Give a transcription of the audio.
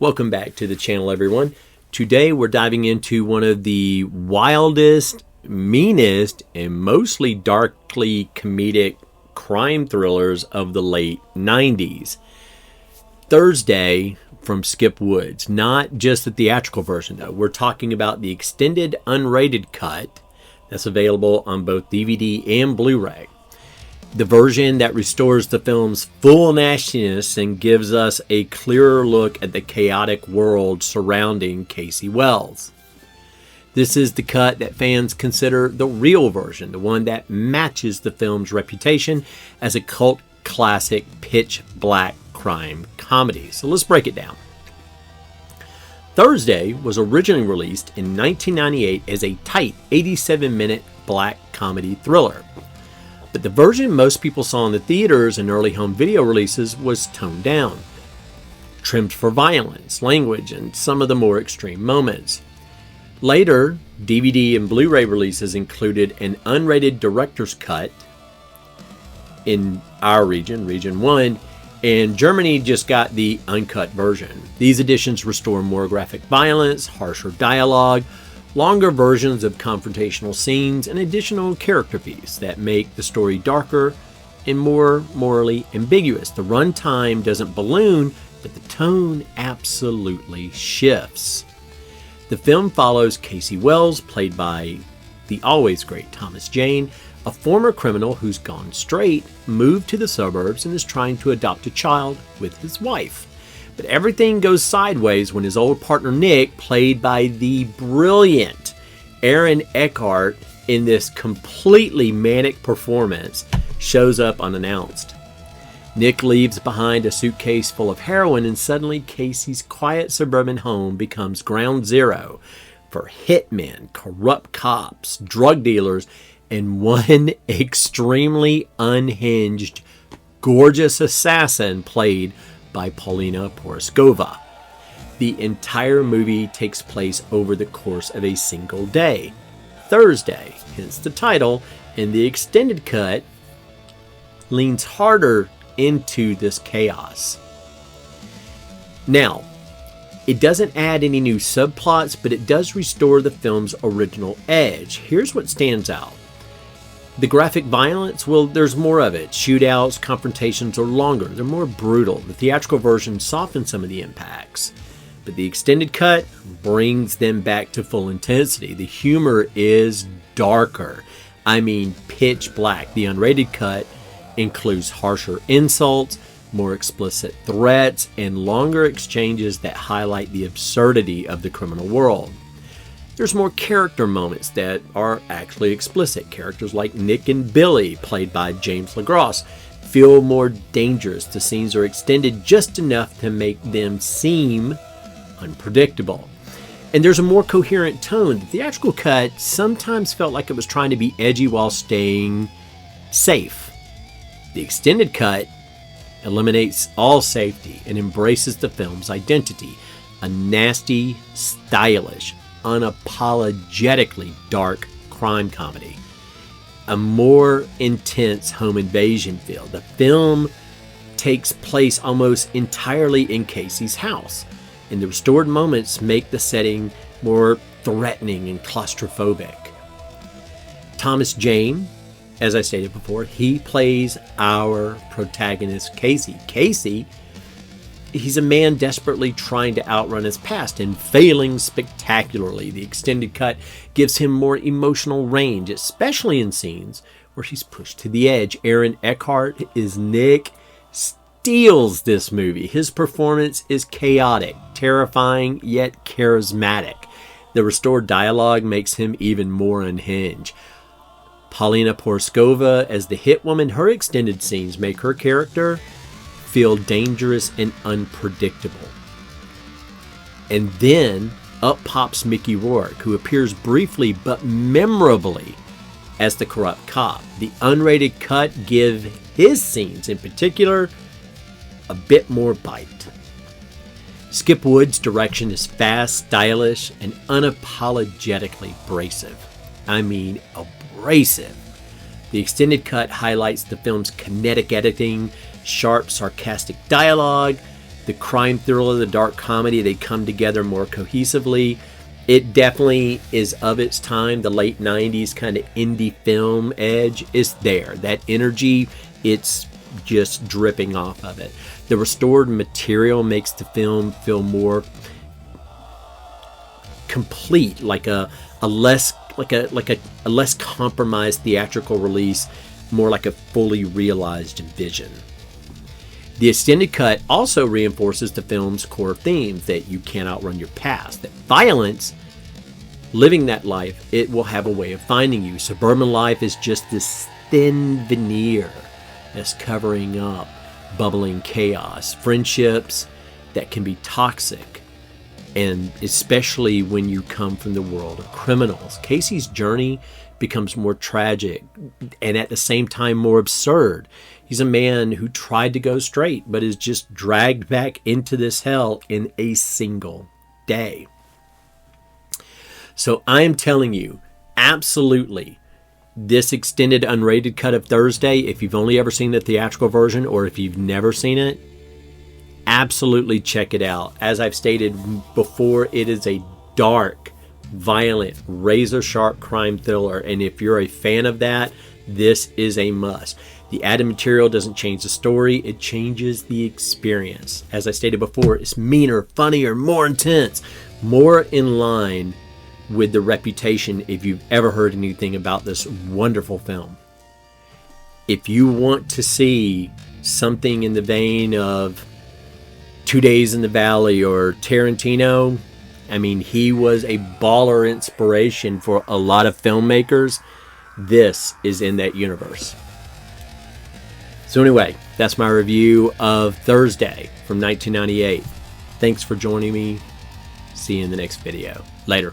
Welcome back to the channel, everyone. Today we're diving into one of the wildest, meanest, and mostly darkly comedic crime thrillers of the late 90s. Thursday from Skip Woods. Not just the theatrical version, though. We're talking about the extended unrated cut that's available on both DVD and Blu-ray. The version that restores the film's full nastiness and gives us a clearer look at the chaotic world surrounding Casey Wells. This is the cut that fans consider the real version, the one that matches the film's reputation as a cult classic pitch black crime comedy. So let's break it down. Thursday was originally released in 1998 as a tight 87-minute black comedy thriller. But the version most people saw in the theaters and early home video releases was toned down, trimmed for violence, language, and some of the more extreme moments. Later, DVD and Blu-ray releases included an unrated director's cut in our region, Region 1, and Germany just got the uncut version. These editions restore more graphic violence, harsher dialogue, longer versions of confrontational scenes, and additional character beats that make the story darker and more morally ambiguous. The runtime doesn't balloon, but the tone absolutely shifts. The film follows Casey Wells, played by the always great Thomas Jane, a former criminal who's gone straight, moved to the suburbs, and is trying to adopt a child with his wife. But everything goes sideways when his old partner Nick, played by the brilliant Aaron Eckhart in this completely manic performance, shows up unannounced. Nick leaves behind a suitcase full of heroin, and suddenly Casey's quiet suburban home becomes ground zero for hitmen, corrupt cops, drug dealers, and one extremely unhinged, gorgeous assassin played by Paulina Poroskova. The entire movie takes place over the course of a single day, Thursday, hence the title, and the extended cut leans harder into this chaos. Now, it doesn't add any new subplots, but it does restore the film's original edge. Here's what stands out. The graphic violence, well, there's more of it. Shootouts, confrontations are longer. They're more brutal. The theatrical version softens some of the impacts, but the extended cut brings them back to full intensity. The humor is darker. I mean, pitch black. The unrated cut includes harsher insults, more explicit threats, and longer exchanges that highlight the absurdity of the criminal world. There's more character moments that are actually explicit. Characters like Nick and Billy, played by James LaGrosse, feel more dangerous. The scenes are extended just enough to make them seem unpredictable. And there's a more coherent tone. The theatrical cut sometimes felt like it was trying to be edgy while staying safe. The extended cut eliminates all safety and embraces the film's identity. A nasty, stylish, unapologetically dark crime comedy. A more intense home invasion feel. The film takes place almost entirely in Casey's house, and the restored moments make the setting more threatening and claustrophobic. Thomas Jane, as I stated before, he plays our protagonist Casey. Casey, he's a man desperately trying to outrun his past and failing spectacularly. The extended cut gives him more emotional range, especially in scenes where he's pushed to the edge. Aaron Eckhart is Nick, steals this movie. His performance is chaotic, terrifying, yet charismatic. The restored dialogue makes him even more unhinged. Paulina Poroskova as the hit woman, her extended scenes make her character feel dangerous and unpredictable. And then up pops Mickey Rourke, who appears briefly but memorably as the corrupt cop. The unrated cut give his scenes in particular a bit more bite. Skip Woods' direction is fast, stylish, and unapologetically abrasive. I mean, abrasive. The extended cut highlights the film's kinetic editing, sharp, sarcastic dialogue, the crime thriller, the dark comedy, they come together more cohesively. It definitely is of its time. The late 90s kind of indie film edge is there. That energy, it's just dripping off of it. The restored material makes the film feel more complete, like a less compromised theatrical release, more like a fully realized vision. The extended cut also reinforces the film's core themes that you can't outrun your past, that violence, living that life, it will have a way of finding you. Suburban life is just this thin veneer that's covering up bubbling chaos, friendships that can be toxic, and especially when you come from the world of criminals. Casey's journey becomes more tragic and at the same time more absurd. He's a man who tried to go straight but is just dragged back into this hell in a single day. So I am telling you, absolutely, this extended unrated cut of Thursday, if you've only ever seen the theatrical version or if you've never seen it, absolutely check it out. As I've stated before, it is a dark, violent, razor-sharp crime thriller, and if you're a fan of that, this is a must. The added material doesn't change the story, it changes the experience. As I stated before, it's meaner, funnier, more intense, more in line with the reputation if you've ever heard anything about this wonderful film. If you want to see something in the vein of 2 Days in the Valley or Tarantino, I mean, he was a baller inspiration for a lot of filmmakers. This is in that universe. So anyway, that's my review of Thursday from 1998. Thanks for joining me. See you in the next video. Later.